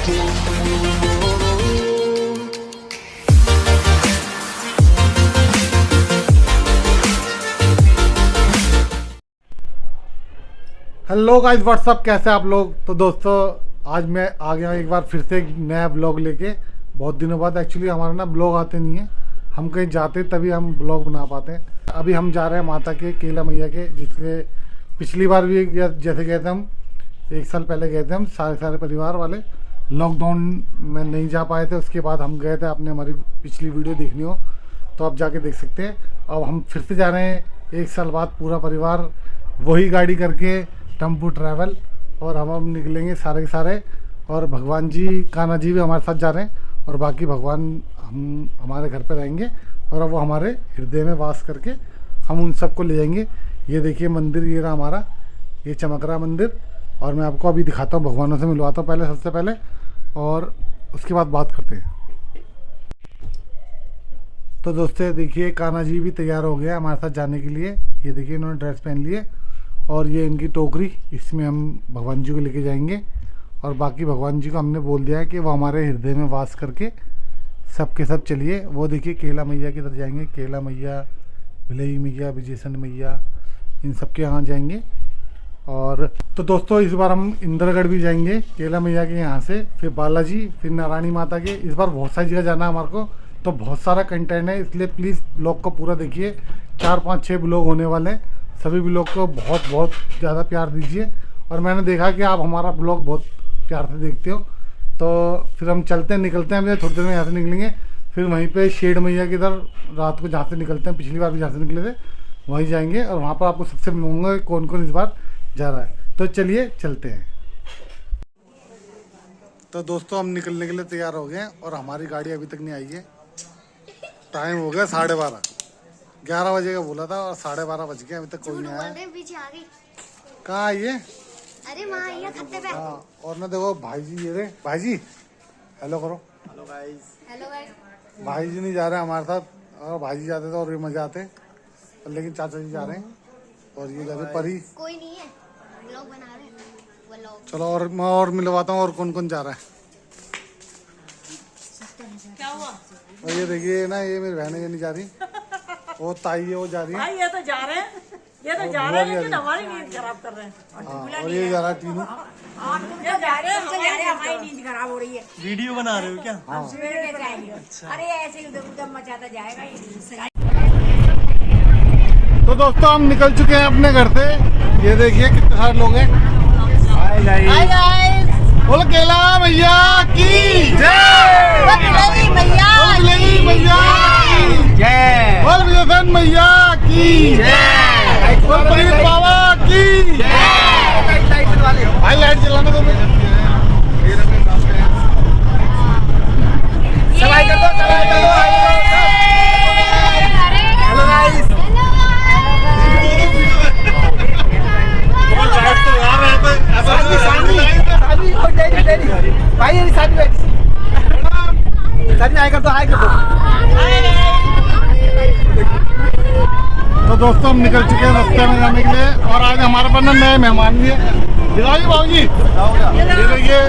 Hello guys, WhatsApp, कैसे आप लोग। तो दोस्तों आज मैं आ गया एक बार फिर से एक नया ब्लॉग लेके। बहुत दिनों बाद एक्चुअली हमारा ना ब्लॉग आते नहीं है, हम कहीं जाते तभी हम ब्लॉग बना पाते हैं। अभी हम जा रहे हैं माता के केला मैया के, जिसके पिछली बार भी जैसे गए थे हम, 1 साल पहले गए थे हम सारे परिवार वाले। लॉकडाउन में नहीं जा पाए थे, उसके बाद हम गए थे। आपने हमारी पिछली वीडियो देखनी हो तो आप जाके देख सकते हैं। अब हम फिर से जा रहे हैं 1 साल बाद, पूरा परिवार वही गाड़ी करके, टेम्पो ट्रैवल। और हम निकलेंगे सारे के सारे, और भगवान जी, कान्हा जी भी हमारे साथ जा रहे हैं, और बाकी भगवान हम हमारे घर पे रहेंगे, और अब वो हमारे हृदय में वास करके हम उन सबको ले जाएंगे। ये देखिए मंदिर, ये रहा हमारा, ये चमक रहा मंदिर। और मैं आपको अभी दिखाता हूँ, भगवानों से मिलवाता हूँ पहले, सबसे पहले, और उसके बाद बात करते हैं। तो दोस्तों देखिए, कान्हा जी भी तैयार हो गया हमारे साथ जाने के लिए। ये देखिए इन्होंने ड्रेस पहन ली है, और ये इनकी टोकरी, इसमें हम भगवान जी को लेके जाएंगे। और बाकी भगवान जी को हमने बोल दिया है कि वो हमारे हृदय में वास करके सब के सब चलिए। वो देखिए केला मैया की तरफ जाएंगे, केला मैया, भिलई मैया, विजयसन मैया, इन सब के यहाँ जाएंगे। और तो दोस्तों इस बार हम इंद्रगढ़ भी जाएंगे केला मैया के यहाँ से, फिर बालाजी, फिर नारायणी माता के। इस बार बहुत सारी जगह जाना है हमारे को, तो बहुत सारा कंटेंट है, इसलिए प्लीज़ ब्लॉग को पूरा देखिए। 4, 5, 6 ब्लॉग होने वाले हैं। सभी ब्लॉग को बहुत बहुत ज़्यादा प्यार दीजिए। और मैंने देखा कि आप हमारा ब्लॉग बहुत प्यार से देखते हो, तो फिर हम चलते हैं, निकलते हैं। हम थोड़ी देर में यहाँ से निकलेंगे, फिर वहीं पे शेड मैया की इधर रात को जहाँ से निकलते हैं, पिछली बार भी जहाँ से निकले थे वहीं जाएंगे, और वहाँ पर आपको सबसे मिलूँगा कौन कौन इस बार जा रहा है। तो चलिए चलते हैं। तो दोस्तों हम निकलने के लिए तैयार हो गए हैं, और हमारी गाड़ी अभी तक नहीं आई है। टाइम हो गया 12:30, 11 बजे का बोला था, और 12:30 बज गए, अभी तक कोई नहीं आया। कहाँ आई है? अरे वहाँ ये खत्ते पे। हाँ, और ना देखो भाई जी, ये रे भाई जी, हेलो करो। Hello guys. भाई जी नहीं जा रहे हमारे साथ, और भाई जी जाते थे और ये मजा आते, लेकिन चाचा जी जा रहे हैं, और ये जाते परी। कोई नहीं है, लोग बना रहे हैं व्लॉग। चलो और मैं और मिलवाता हूँ और कौन कौन जा रहा है। क्या हुआ? और ये देखिए ना, ये मेरी बहन है, ये नहीं जा रही, वो ताई है, वो जा रही है। भाई ये तो जा रहे हैं, ये तो जा रहे हैं, लेकिन हमारी नींद खराब कर रहे हैं। हाँ, और ये जा रहा है तीनों। ये जा रहे हैं, हमारी नींद खराब हो रही है। वीडियो बना रहे हो क्या? हम सवेरे कैसे आएंगे? अरे ऐसे ही उधर उधर मचाता जाएगा ये। तो दोस्तों हम निकल चुके हैं अपने घर से। ये देखिए कितने सारे लोग हैं। Hi guys. बोल केला मैया की जय, बोल भिलई मैया की जय, बोल विजयसन मैया की जय, बोल पनीर बाबा की जय। भाई लाइट जलाने दो। सवाई कर दो, सवाई कर दो। Hello guys. भाई ये शादी बैठी शादी आएगा तो आएगा तो दोस्तों हम निकल चुके हैं रास्ते में जाने के लिए, और आज हमारे पास नए मेहमान भी है। दिलाजी बाबू जी, ये देखिए,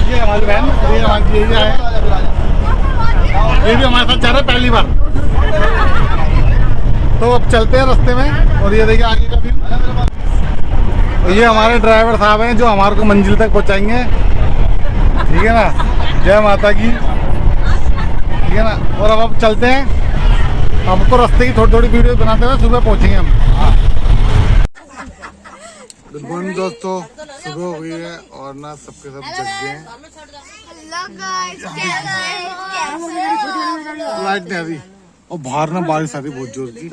ये हमारी बहन, ये हमारी ये है, ये भी हमारे साथ जा रहे हैं पहली बार। तो अब चलते हैं रास्ते में, और ये देखिए आगे का व्यू। ये हमारे ड्राइवर साहब हैं जो हमारे को मंजिल तक पहुंचाएंगे, ठीक है ना। जय माता की, ठीक है ना। और अब चलते हैं, हमको रास्ते की थोड़ी थोड़ी वीडियो बनाते हुए सुबह पहुंचेंगे हम। गुड मॉर्निंग दोस्तों, सुबह हो गई है, और ना सबके सब जग गए हैं। हेलो गाइस, लाइट नहीं आ रही, और बाहर ना बारिश आ रही बहुत जोर की।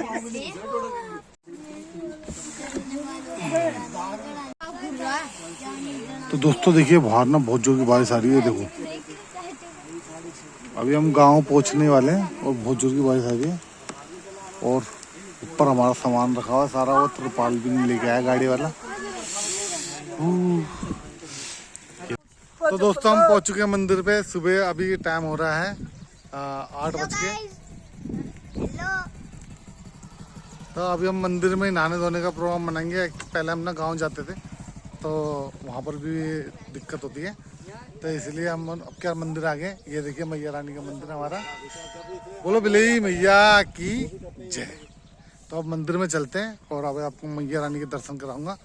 तो दोस्तों देखिए बाहर ना बहुत जोर की बारिश आ रही है, देखो। अभी हम गांव पहुंचने वाले हैं, और बहुत जोर की बारिश आ रही है, और ऊपर हमारा सामान रखा हुआ सारा, वो तिरपाल भी नहीं लेके आया गाड़ी वाला। तो दोस्तों हम पहुंच चुके हैं मंदिर पे। सुबह अभी टाइम हो रहा है 8 बज के। तो अभी हम मंदिर में नहाने धोने का प्रोग्राम बनाएंगे। पहले हम ना गाँव जाते थे, तो वहाँ पर भी दिक्कत होती है, तो इसलिए हम अब क्या मंदिर आ गए। ये देखिए मैया रानी का मंदिर हमारा। बोलो बिलई मैया की जय। तो अब मंदिर में चलते हैं और अब आपको मैया रानी के दर्शन कराऊंगा।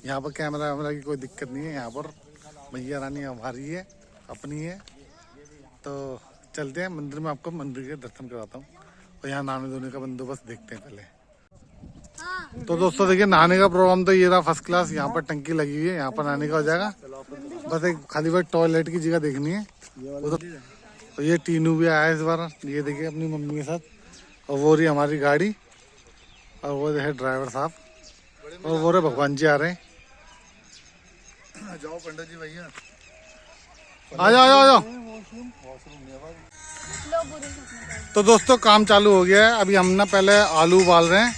यहाँ पर कैमरा वैमरा की कोई दिक्कत नहीं है। यहाँ पर मैया रानी हमारी है, अपनी है। तो चलते हैं मंदिर में, आपको मंदिर के दर्शन कराता हूँ और यहाँ नहाने धोने का बंदोबस्त देखते हैं पहले। तो दोस्तों देखिए नहाने का प्रोग्राम तो ये रहा फर्स्ट क्लास। यहाँ पर टंकी लगी हुई है, यहाँ पर नहाने का हो जाएगा। बस एक खाली बार टॉयलेट की जगह देखनी है उधर। तो ये टीनू भी आया है इस बार, ये देखिए अपनी मम्मी के साथ। और वो रही हमारी गाड़ी और वो है ड्राइवर साहब और वो रहे भगवान जी आ रहे हैं। जाओ पंडित जी भैया, आ जाओ आ जाओ। तो दोस्तों काम चालू हो गया है। अभी हम ना पहले आलू उबाल रहे हैं,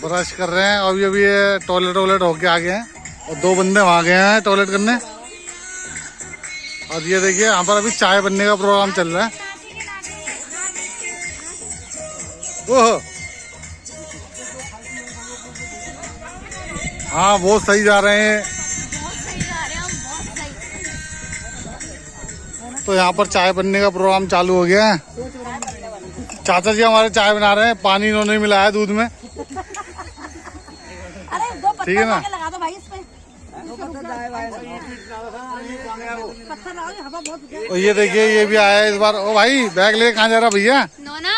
ब्रश कर रहे हैं। और अभी ये टॉयलेट वॉयलेट होके आ गए हैं और 2 बंदे वहाँ गए हैं टॉयलेट करने। और ये देखिए यहाँ पर अभी चाय बनने का प्रोग्राम चल रहा है। ओह हाँ बहुत सही जा रहे हैं। तो यहाँ पर चाय बनने का प्रोग्राम चालू हो गया है। चाचा जी हमारे चाय बना रहे हैं, पानी इन्होंने मिलाया दूध में। ठीक है ना। लगा दो भाई इसमें। और ये देखिए ये भी आया है इस बार। ओ भाई बैग ले कहाँ जा रहा भैया? नोना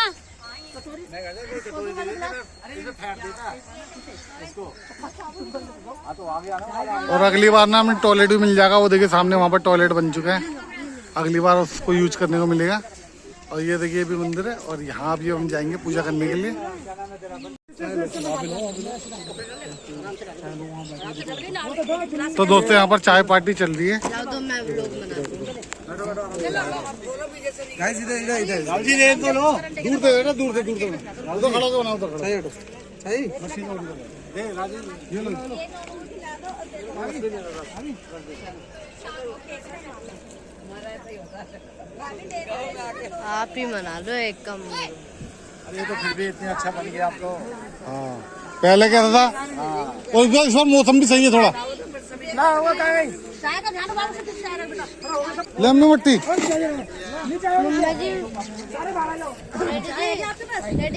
और अगली बार ना हमें टॉयलेट भी मिल जाएगा। वो देखिए सामने वहाँ पर टॉयलेट बन चुका है, अगली बार उसको यूज करने को मिलेगा। और ये देखिए भी मंदिर है और यहाँ भी हम जाएंगे पूजा करने के लिए। तो दोस्तों यहाँ पर चाय पार्टी चल रही है। गाइस इधर इधर इधर जी दे दो लो। दूर से ना, दूर से उधर खड़ा हो, बनाओ उधर खड़ा। सही हटो, सही मशीन दे राजू ये लो। आप ही मना लो एक कम। अरे तो फिर भी इतना अच्छा बन गया आप तो। हाँ पहले क्या था। और इस बार मौसम भी सही है थोड़ा। ना हुआ कहाँ गई? ले अम्मी मट्टी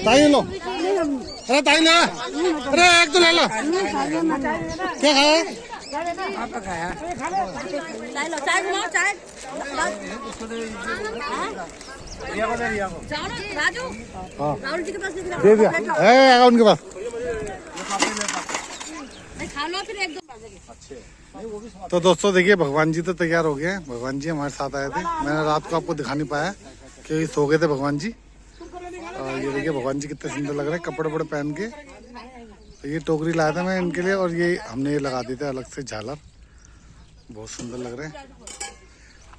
ताई लो। अरे ताई ले, अरे एक तो ले लो। क्या खाया? आपका खाया चाय लो, चाय बनाओ, चाय रिया को दे, रिया को राजू हाँ राहुल जी के पास लेके दे दिया है उनके पास। खा लो फिर एक दो। तो दोस्तों देखिए भगवान जी तो तैयार हो गए हैं। भगवान जी हमारे साथ आए थे। मैंने रात को आपको दिखा नहीं पाया क्योंकि सो गए थे भगवान जी। और ये देखिए भगवान जी कितने सुंदर लग रहे हैं कपड़े वपड़े पहन के। तो ये टोकरी लाया था मैं इनके लिए और ये हमने ये लगा दी थे अलग से झालर, बहुत सुंदर लग रहे हैं।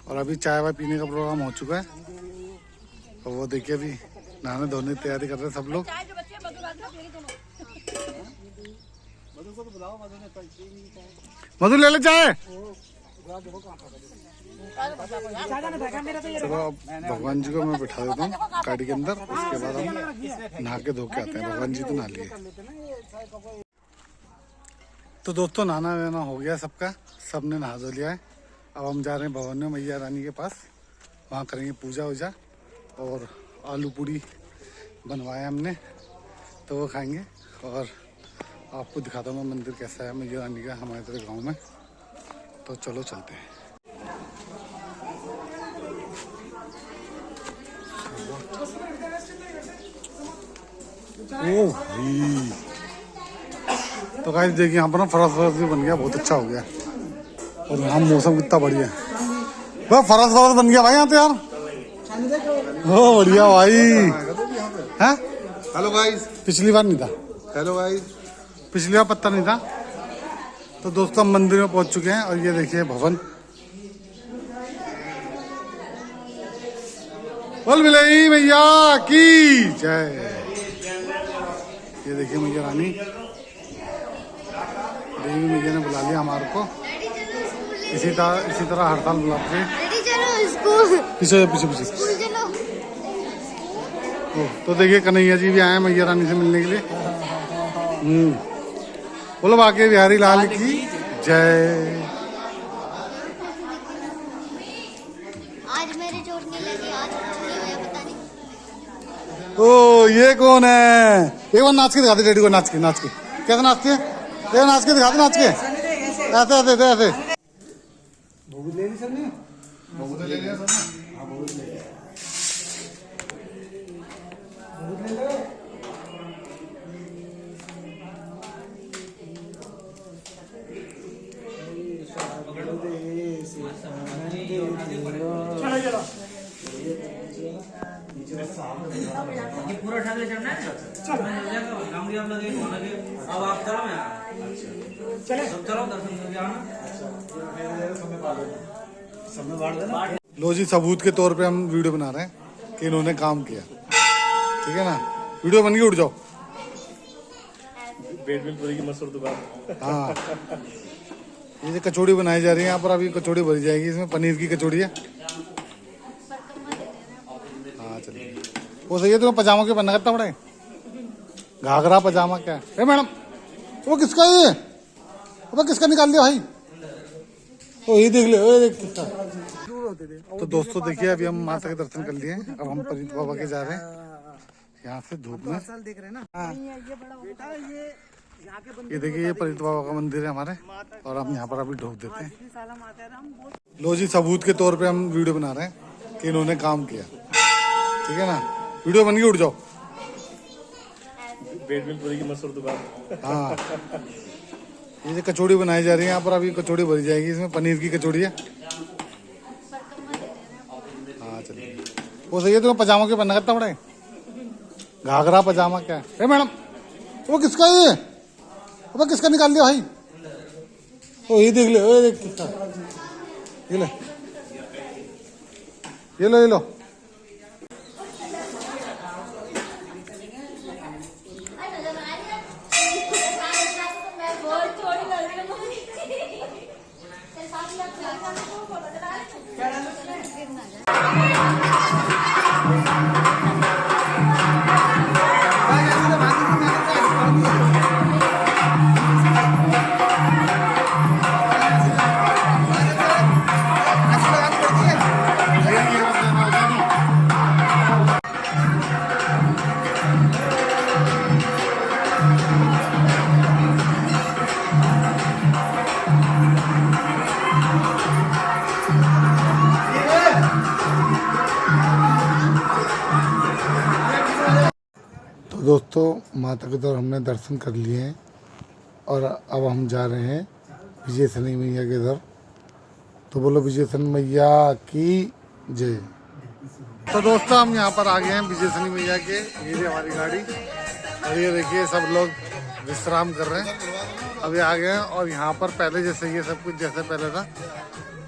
और अभी चाय वाय पीने का प्रोग्राम हो चुका है और वो देखिए अभी नहाने धोने की तैयारी कर रहे हैं सब लोग। मधु ले ले चाय। चलो अब भगवान जी को मैं बिठा देता हूँ गाड़ी के अंदर, उसके बाद हम नहा के धो के आते हैं। भगवान जी तो नहा लिए। तो दोस्तों नहाना वहाना हो गया सबका, सबने नहा धो लिया है। अब हम जा रहे हैं भवन में मैया रानी के पास, वहाँ करेंगे पूजा वूजा। और आलू पूड़ी बनवाया हमने तो वो खाएंगे। और आपको दिखाता हूँ मैं मंदिर कैसा है मैया रानी का हमारे तरह गाँव में। तो चलो चलते हैं। ओ भाई तो गाइस देखिए यहाँ पर ना फरस वरस भी बन गया, बहुत अच्छा हो गया। और यहाँ मौसम कितना बढ़िया है। बस फरस वरस बन गया भाई यहाँ तो यार। ओ बढ़िया भाई है। हेलो गाइस, पिछली बार नहीं था। हेलो गाइस, पिछली बार पत्ता नहीं था। तो दोस्तों हम मंदिर में पहुंच चुके हैं और ये देखिए भवन। बोल मिले मैया की जय। ये देखिए मैया रानी, देवी मैया ने बुला लिया हमारे को। इसी तरह हर साल बुलाते हैं। पीछे पीछे पीछे। तो देखिए कन्हैया जी भी आए हैं मैया रानी से मिलने के लिए। बोलो बाके बिहारी लाल की जय। आज मेरी चोट नहीं लगी, आज कुछ नहीं हुआ पता नहीं। ओ ये कौन है? एक बार नाच के दिखाते डैडी को, नाच के कैसे नाचती है? ये नाच के दिखाते, नाच के ऐसे ऐसे। बहुत ले ली सर ने, बहुत ले लिया सर ने। हाँ बहुत ले लिया, बहुत ले लिया। चलो पूरा ठाकरे चढ़ना है। अब आप चलो, मैं चले सब चलो, दर्शन करके आना। लो जी, सबूत के तौर पे हम वीडियो बना रहे हैं कि इन्होंने काम किया, ठीक है ना? वीडियो बन गई, उठ जाओ। पूरी की मसूर दुकान। हाँ, ये जो कचौड़ी बनाई जा रही है यहाँ पर, अभी कचौड़ी भरी जाएगी। इसमें पनीर की कचौड़ी है। हाँ चलिए, वो सही है। तुम्हें पजामा क्यों पहनना, कितना बड़ा है घाघरा पजामा? क्या है मैडम? वो किसका है ये? वो किसका निकाल दिया भाई? ओ ये देख ले, ओ देख किसका। तो दोस्तों देखिए, अभी हम माता के दर्शन कर लिए। अब हम परीत बाबा के जा रहे हैं यहाँ से धूप में। देख रहे हैं ना? ये देखिए, ये परीत बाबा का मंदिर है हमारे, और हम यहाँ पर अभी ढोक देते हैं। लो जी, सबूत के तौर पे हम वीडियो बना रहे हैं कि इन्होंने काम किया, ठीक है ना? वीडियो बन गई, उठ जाओ। पूरी की मसूर दुकान। हाँ, ये जो कचौड़ी बनाई जा रही है यहाँ पर, अभी कचौड़ी भरी जाएगी। इसमें पनीर की कचौड़ी है। हाँ चलिए, वो सही है। तुम्हें पजामा क्यों पहनना, कितना बड़ा है घाघरा पजामा? क्या है मैडम? वो किसका है ये? अब किसका निकाल दिया भाई? ओ ये देख ले, ओ देख किसका। ये ले, ये लो, ये लो। दोस्तों, माता के तरफ हमने दर्शन कर लिए हैं और अब हम जा रहे हैं विजय शनि मैया के घर। तो बोलो विजय शनि मैया की जय। तो दोस्तों, हम यहाँ पर आ गए हैं विजय शनि मैया के। ये रही हमारी गाड़ी, और ये देखिए सब लोग विश्राम कर रहे हैं। अभी आ गए हैं, और यहाँ पर पहले जैसे ये सब कुछ जैसे पहले था।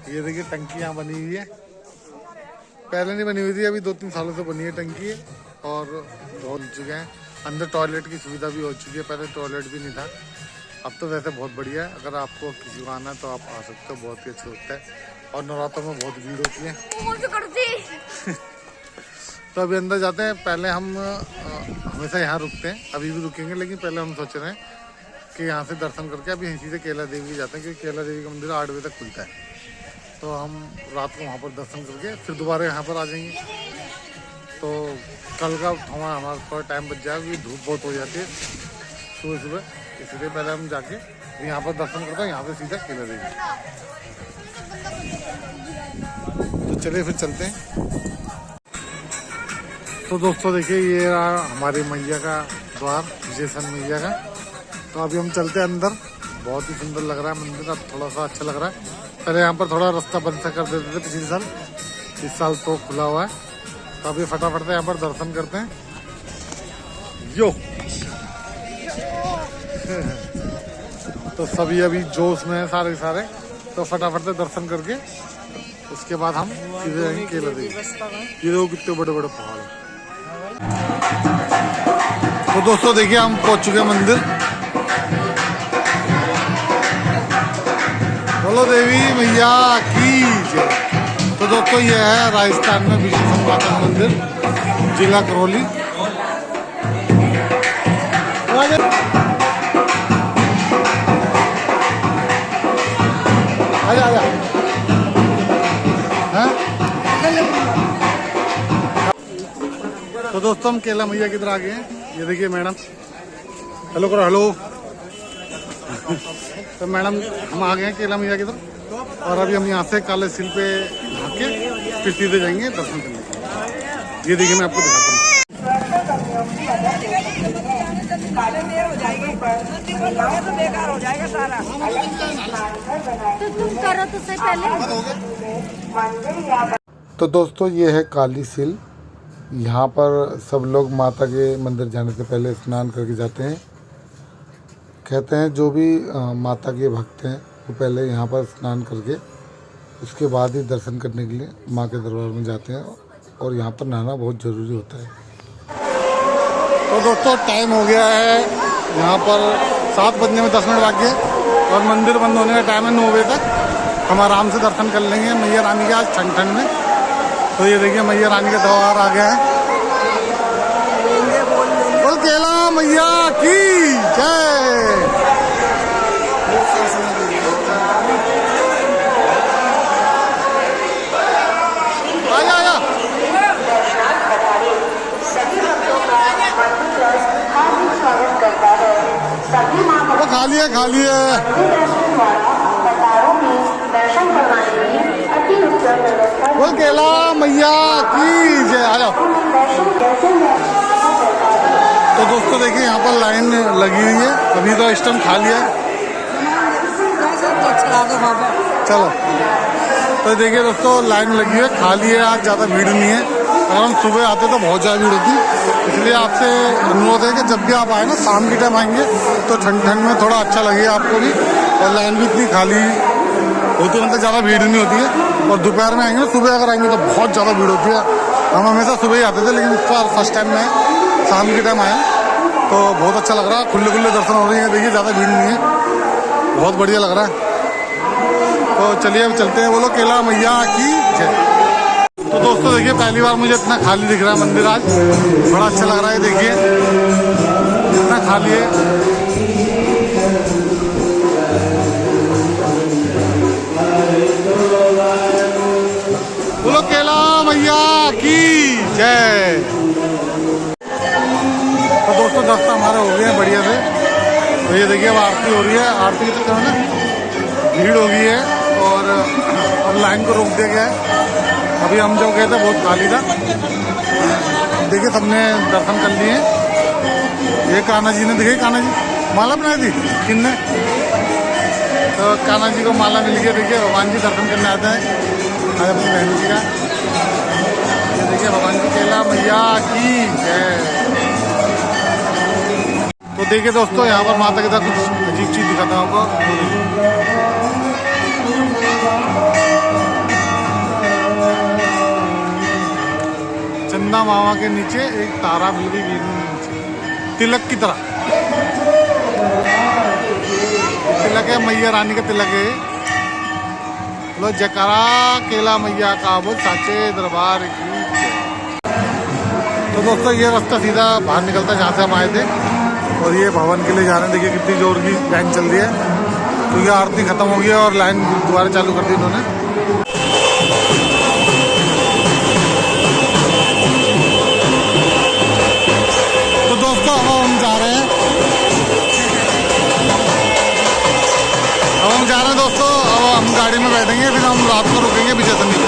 ये देखिए टंकी यहाँ बनी हुई है, पहले नहीं बनी हुई थी, अभी 2-3 सालों से बनी है टंकी, और धो चुके हैं। अंदर टॉयलेट की सुविधा भी हो चुकी है, पहले टॉयलेट भी नहीं था। अब तो वैसे बहुत बढ़िया है। अगर आपको किसी को आना है तो आप आ सकते हो, बहुत ही अच्छा होता है। और नवरात्रों में बहुत भीड़ होती है। तो अभी अंदर जाते हैं। पहले हम हमेशा यहाँ रुकते हैं, अभी भी रुकेंगे, लेकिन पहले हम सोच रहे हैं कि यहाँ से दर्शन करके अभी यहीं से केला देवी जाते हैं, क्योंकि केला देवी का मंदिर 8 बजे तक खुलता है। तो हम रात को वहाँ पर दर्शन करके फिर दोबारा यहाँ पर आ जाएंगे। तो कल का हमारा थोड़ा टाइम बच जाएगा, क्योंकि धूप बहुत हो जाती है सुबह सुबह, इसलिए पहले हम जाके यहाँ पर दर्शन करते हैं, यहाँ से सीधा केला देवी। तो चलिए फिर चलते हैं। तो दोस्तों देखिए, ये रहा हमारी मैया का द्वार, विजय शनि मैया का। तो अभी हम चलते हैं अंदर। बहुत ही सुंदर लग रहा है मंदिर, अब थोड़ा सा अच्छा लग रहा है। पहले यहाँ पर थोड़ा रास्ता बंद सा कर देते थे पिछले साल, इस साल तो खुला हुआ है। तो अभी फटाफट से यहाँ पर दर्शन करते हैं। यो तो सभी अभी जोश में है सारे सारे। तो फटाफट से दर्शन करके उसके बाद हम सीधे जाएंगे केला देवी। ये देखो कितने बड़े बड़े पहाड़ हैं। तो दोस्तों देखिए, हम पहुंच चुके हैं मंदिर। बोलो देवी मैया की जय। तो दोस्तों, ये है राजस्थान में विजय शनि माता मंदिर, जिला करौली। आजा आजा। हाँ तो दोस्तों हम केला मैया की तरह आ गए हैं। ये देखिए मैडम, हेलो करो, हेलो। तो मैडम हम आ गए हैं केला मैया की तरफ और अभी हम यहाँ से काले सिल पे भाग के फिर सीधे जाएंगे दर्शन करने। ये देखिए मैं आपको दिखाता हूँ। बेकार हो जाएगा सारा। तो तुम करो तो सही पहले। तो दोस्तों ये है काली सिल। यहाँ पर सब लोग माता के मंदिर जाने से पहले स्नान करके जाते हैं। कहते हैं जो भी माता के भक्त हैं वो पहले यहाँ पर स्नान करके उसके बाद ही दर्शन करने के लिए माँ के दरबार में जाते हैं और यहाँ पर नहाना बहुत ज़रूरी होता है। तो दोस्तों टाइम हो गया है, यहाँ पर 7 बजने में 10 मिनट बाकी है और मंदिर बंद होने का टाइम है 9 बजे तक। हम आराम से दर्शन कर लेंगे मैया रानी के आज ठंड ठंड में। तो ये देखिए मैया रानी का द्वार आ गया है। बोल केला मैया की जय। आया आया। वो खाली है, खाली है। बोल केला मैया की जय। आ जाओ। तो दोस्तों देखिए यहाँ पर लाइन लगी हुई है, अभी तो इस टाइम खाली है। चलो तो देखिए दोस्तों लाइन लगी है, खाली है, आज ज़्यादा भीड़ नहीं है। अगर हम सुबह आते तो बहुत ज़्यादा भीड़ होती, इसलिए आपसे अनुरोध है कि जब भी आप आए ना शाम के टाइम आएंगे तो ठंड ठंड में थोड़ा अच्छा लगेगा आपको भी, और लाइन भी इतनी खाली होती है, मतलब ज़्यादा भीड़ नहीं होती है। और दोपहर में आएंगे, सुबह अगर आएंगे तो बहुत ज़्यादा भीड़ होती है। हम हमेशा सुबह ही आते थे, लेकिन इस बार फर्स्ट टाइम में शाम के टाइम आए तो बहुत अच्छा लग रहा है। खुले खुले दर्शन हो रही है, देखिए ज़्यादा भीड़ नहीं है, बहुत बढ़िया लग रहा है। तो चलिए अब चलते हैं। बोलो केला मैया की जय। तो दोस्तों देखिए पहली बार मुझे इतना खाली दिख रहा है मंदिर आज, बड़ा अच्छा लग रहा है। देखिए इतना खाली है। बोलो केला मैया की जय। तो दोस्तों दर्शन हमारे हो गए हैं बढ़िया से। तो ये देखिए अब आरती हो रही है, आरती के चक्कर में ना भीड़ हो गई है और अब लाइन को रोक दिया गया है। अभी हम जब गए थे बहुत खाली था। देखिए सबने दर्शन कर लिए। ये कान्हा जी ने, देखिए कान्हा जी माला बनाई थी किन्ने, तो कान्हा जी को माला मिल गई। देखिए भगवान जी दर्शन करने आते हैं आज अपनी बहन जी का। ये देखिए भगवान जी केला मैया की जय। तो देखिए दोस्तों यहाँ पर माता के साथ कुछ अजीब चीज़ दिखाता हूँ आपको। चंदा मामा के नीचे एक तारा मिल गई नीचे, तिलक की तरह। तिलक है, मैया रानी का तिलक है। लो जयकारा केला मैया का बोल साचे दरबार की। तो दोस्तों ये रास्ता सीधा बाहर निकलता है जहाँ से हम आए थे और ये भवन के लिए जा रहे हैं। देखिए कितनी जोर की लाइन चल रही है, क्योंकि आरती खत्म हो गई है और लाइन दोबारा चालू कर दी इन्होंने। तो दोस्तों अब हम जा रहे हैं, दोस्तों अब हम गाड़ी में बैठेंगे, फिर हम रात को रुकेंगे विजय समिति।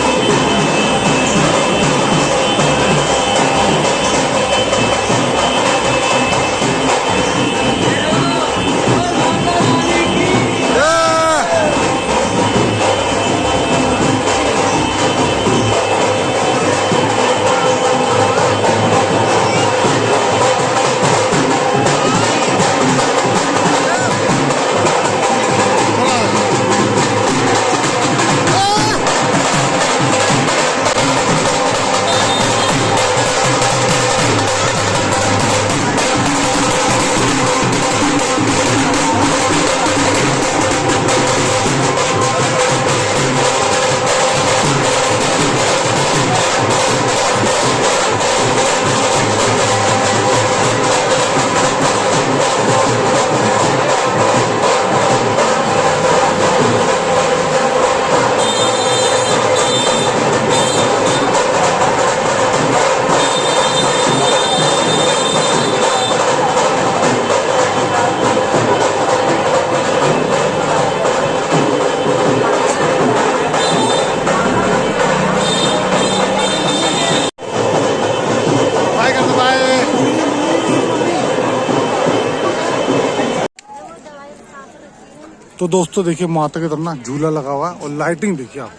तो दोस्तों देखिए माता की तरफ ना झूला लगा हुआ है और लाइटिंग देखिए आप,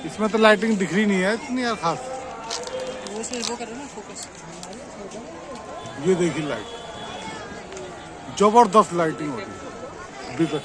इसमें तो लाइटिंग दिख रही नहीं है इतनी यार खास। वो करो ना फोकस। ये देखिए लाइट, जबरदस्त लाइटिंग हो रही है अभी तक।